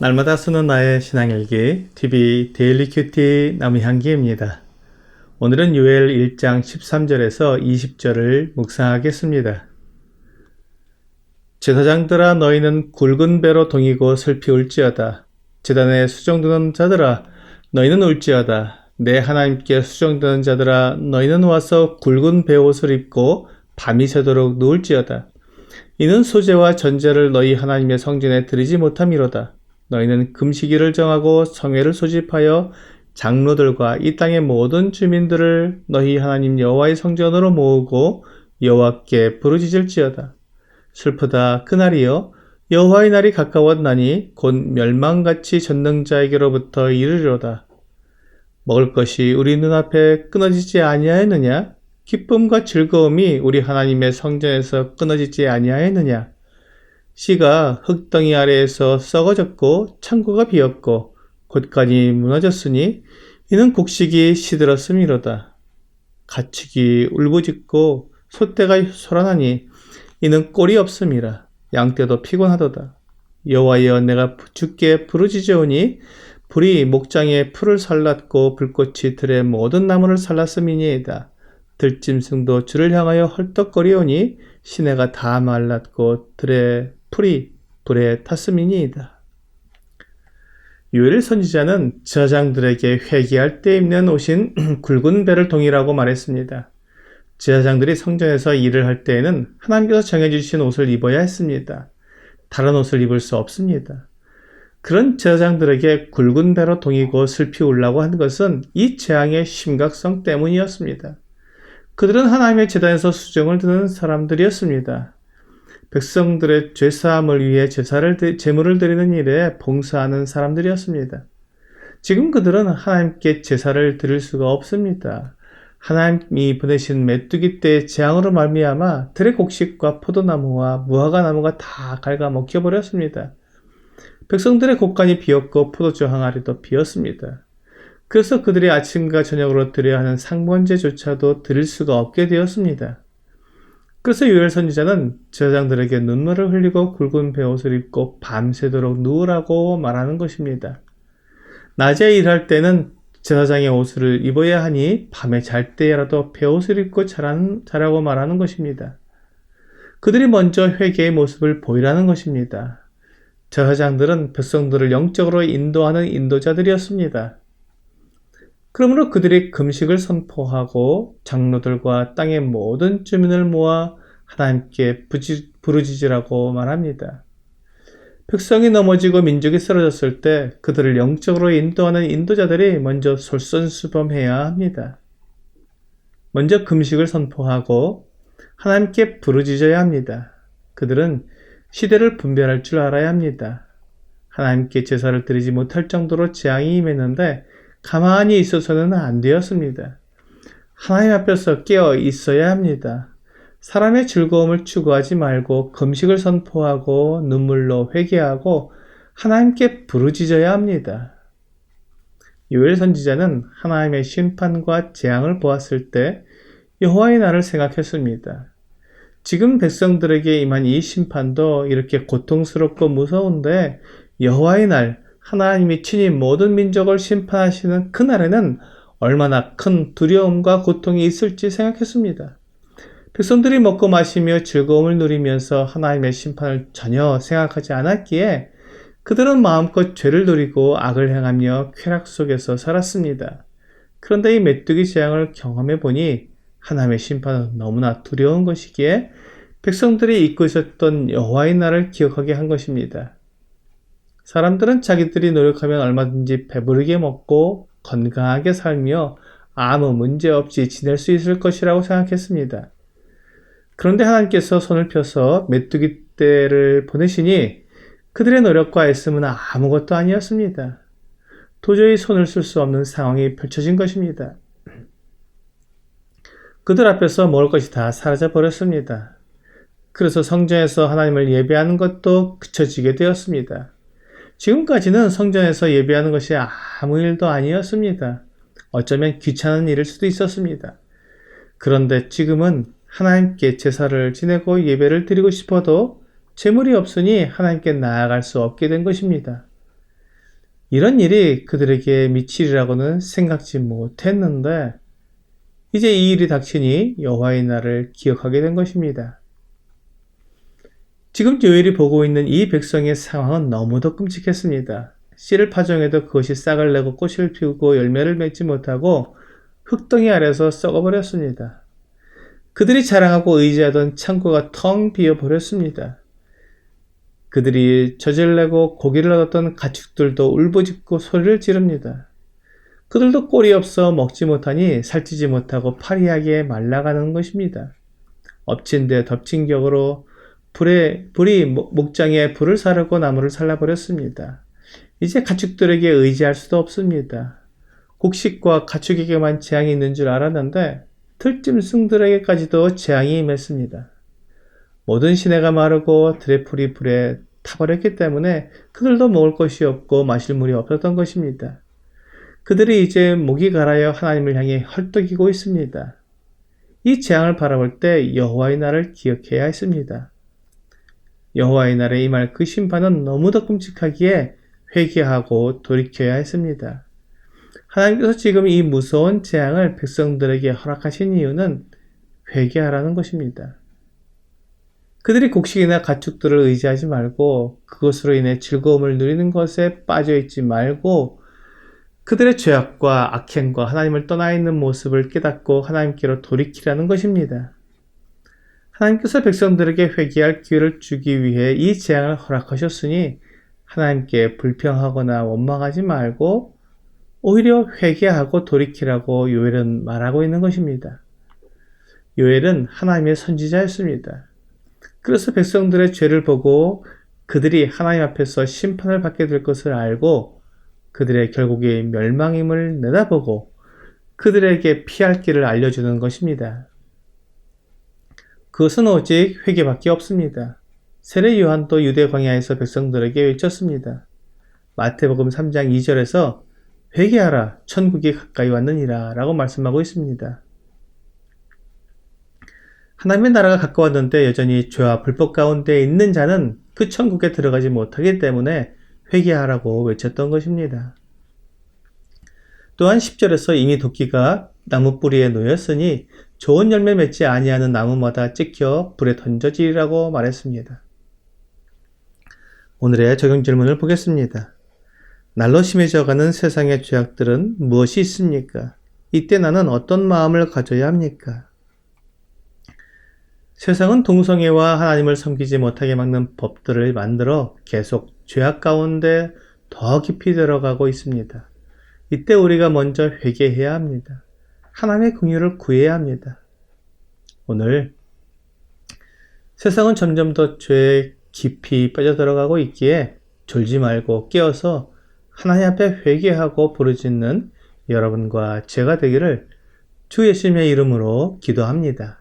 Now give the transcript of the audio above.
날마다 쓰는 나의 신앙일기 TV 데일리 큐티 나무향기입니다. 오늘은 요엘 1장 13절에서 20절을 묵상하겠습니다. 제사장들아 너희는 굵은 배로 동이고 슬피 울지어다. 제단에 수종드는 자들아 너희는 울지어다. 내 하나님께 수종드는 자들아 너희는 와서 굵은 베옷을 입고 밤이 새도록 누울지어다. 이는 소제와 전제를 너희 하나님의 성전에 드리지 못함이로다. 너희는 금식일을 정하고 성회를 소집하여 장로들과 이 땅의 모든 주민들을 너희 하나님 여호와의 성전으로 모으고 여호와께 부르짖을지어다. 슬프다 그날이여 여호와의 날이 가까웠나니 곧 멸망같이 전능자에게로부터 이르리로다. 먹을 것이 우리 눈앞에 끊어지지 아니하였느냐? 기쁨과 즐거움이 우리 하나님의 성전에서 끊어지지 아니하였느냐? 씨가 흙덩이 아래에서 썩어졌고 창고가 비었고 곳간이 무너졌으니 이는 곡식이 시들었음이로다. 가축이 울부짖고 소떼가 소란하니 이는 꼴이 없음이라. 양떼도 피곤하도다. 여호와여 내가 주께 부르짖으오니 불이 목장에 풀을 살랐고 불꽃이 들의 모든 나무를 살랐음이니이다. 들짐승도 주를 향하여 헐떡거리오니 시내가 다 말랐고 들의 풀이 불에 탔음이니이다. 요엘 선지자는 제사장들에게 회개할 때 입는 옷인 굵은 배를 동이라고 말했습니다. 제사장들이 성전에서 일을 할 때에는 하나님께서 정해주신 옷을 입어야 했습니다. 다른 옷을 입을 수 없습니다. 그런 제사장들에게 굵은 배로 동이고 슬피 울라고 한 것은 이 재앙의 심각성 때문이었습니다. 그들은 하나님의 제단에서 수정을 드는 사람들이었습니다. 백성들의 죄사함을 위해 제물을 드리는 일에 봉사하는 사람들이었습니다. 지금 그들은 하나님께 제사를 드릴 수가 없습니다. 하나님이 보내신 메뚜기 떼의 재앙으로 말미암아 들의 곡식과 포도나무와 무화과 나무가 다 갉아먹혀 버렸습니다. 백성들의 곡간이 비었고 포도주 항아리도 비었습니다. 그래서 그들이 아침과 저녁으로 드려야 하는 상번제조차도 드릴 수가 없게 되었습니다. 그래서 요엘 선지자는 제사장들에게 눈물을 흘리고 굵은 베옷을 입고 밤새도록 누우라고 말하는 것입니다. 낮에 일할 때는 제사장의 옷을 입어야 하니 밤에 잘 때라도 베옷을 입고 자라고 말하는 것입니다. 그들이 먼저 회개의 모습을 보이라는 것입니다. 제사장들은 백성들을 영적으로 인도하는 인도자들이었습니다. 그러므로 그들이 금식을 선포하고 장로들과 땅의 모든 주민을 모아 하나님께 부르짖으라고 말합니다. 백성이 넘어지고 민족이 쓰러졌을 때 그들을 영적으로 인도하는 인도자들이 먼저 솔선수범해야 합니다. 먼저 금식을 선포하고 하나님께 부르짖어야 합니다. 그들은 시대를 분별할 줄 알아야 합니다. 하나님께 제사를 드리지 못할 정도로 재앙이 임했는데 가만히 있어서는 안 되었습니다. 하나님 앞에서 깨어 있어야 합니다. 사람의 즐거움을 추구하지 말고 금식을 선포하고 눈물로 회개하고 하나님께 부르짖어야 합니다. 요엘 선지자는 하나님의 심판과 재앙을 보았을 때 여호와의 날을 생각했습니다. 지금 백성들에게 임한 이 심판도 이렇게 고통스럽고 무서운데 여호와의 날, 하나님이 친히 모든 민족을 심판하시는 그날에는 얼마나 큰 두려움과 고통이 있을지 생각했습니다. 백성들이 먹고 마시며 즐거움을 누리면서 하나님의 심판을 전혀 생각하지 않았기에 그들은 마음껏 죄를 누리고 악을 행하며 쾌락 속에서 살았습니다. 그런데 이 메뚜기 재앙을 경험해 보니 하나님의 심판은 너무나 두려운 것이기에 백성들이 잊고 있었던 여호와의 날을 기억하게 한 것입니다. 사람들은 자기들이 노력하면 얼마든지 배부르게 먹고 건강하게 살며 아무 문제 없이 지낼 수 있을 것이라고 생각했습니다. 그런데 하나님께서 손을 펴서 메뚜기 떼를 보내시니 그들의 노력과 애씀은 아무것도 아니었습니다. 도저히 손을 쓸 수 없는 상황이 펼쳐진 것입니다. 그들 앞에서 먹을 것이 다 사라져 버렸습니다. 그래서 성전에서 하나님을 예배하는 것도 그쳐지게 되었습니다. 지금까지는 성전에서 예배하는 것이 아무 일도 아니었습니다. 어쩌면 귀찮은 일일 수도 있었습니다. 그런데 지금은 하나님께 제사를 지내고 예배를 드리고 싶어도 재물이 없으니 하나님께 나아갈 수 없게 된 것입니다. 이런 일이 그들에게 미치리라고는 생각지 못했는데 이제 이 일이 닥치니 여호와의 날을 기억하게 된 것입니다. 지금 요엘이 보고 있는 이 백성의 상황은 너무도 끔찍했습니다. 씨를 파종해도 그것이 싹을 내고 꽃을 피우고 열매를 맺지 못하고 흙덩이 아래서 썩어버렸습니다. 그들이 자랑하고 의지하던 창고가 텅 비어버렸습니다. 그들이 젖을 내고 고기를 얻었던 가축들도 울부짖고 소리를 지릅니다. 그들도 꼴이 없어 먹지 못하니 살찌지 못하고 파리하게 말라가는 것입니다. 엎친 데 덮친 격으로 불이 목장에 불을 사르고 나무를 살라버렸습니다. 이제 가축들에게 의지할 수도 없습니다. 곡식과 가축에게만 재앙이 있는 줄 알았는데 들짐승들에게까지도 재앙이 임했습니다. 모든 시내가 마르고 들의 풀이 불에 타버렸기 때문에 그들도 먹을 것이 없고 마실 물이 없었던 것입니다. 그들이 이제 목이 갈아여 하나님을 향해 헐떡이고 있습니다. 이 재앙을 바라볼 때 여호와의 날을 기억해야 했습니다. 여호와의 날에 임할 그 심판은 너무도 끔찍하기에 회개하고 돌이켜야 했습니다. 하나님께서 지금 이 무서운 재앙을 백성들에게 허락하신 이유는 회개하라는 것입니다. 그들이 곡식이나 가축들을 의지하지 말고 그것으로 인해 즐거움을 누리는 것에 빠져있지 말고 그들의 죄악과 악행과 하나님을 떠나 있는 모습을 깨닫고 하나님께로 돌이키라는 것입니다. 하나님께서 백성들에게 회개할 기회를 주기 위해 이 재앙을 허락하셨으니 하나님께 불평하거나 원망하지 말고 오히려 회개하고 돌이키라고 요엘은 말하고 있는 것입니다. 요엘은 하나님의 선지자였습니다. 그래서 백성들의 죄를 보고 그들이 하나님 앞에서 심판을 받게 될 것을 알고 그들의 결국의 멸망임을 내다보고 그들에게 피할 길을 알려주는 것입니다. 그것은 오직 회개밖에 없습니다. 세례 요한도 유대 광야에서 백성들에게 외쳤습니다. 마태복음 3장 2절에서 회개하라 천국이 가까이 왔느니라 라고 말씀하고 있습니다. 하나님의 나라가 가까웠는데 여전히 죄와 불법 가운데 있는 자는 그 천국에 들어가지 못하기 때문에 회개하라고 외쳤던 것입니다. 또한 10절에서 이미 도끼가 나무 뿌리에 놓였으니 좋은 열매 맺지 아니하는 나무마다 찍혀 불에 던져지리라고 말했습니다. 오늘의 적용 질문을 보겠습니다. 날로 심해져가는 세상의 죄악들은 무엇이 있습니까? 이때 나는 어떤 마음을 가져야 합니까? 세상은 동성애와 하나님을 섬기지 못하게 막는 법들을 만들어 계속 죄악 가운데 더 깊이 들어가고 있습니다. 이때 우리가 먼저 회개해야 합니다. 하나님의 긍휼을 구해야 합니다. 오늘 세상은 점점 더 죄에 깊이 빠져들어가고 있기에 졸지 말고 깨어서 하나님 앞에 회개하고 부르짖는 여러분과 제가 되기를 주 예수님의 이름으로 기도합니다.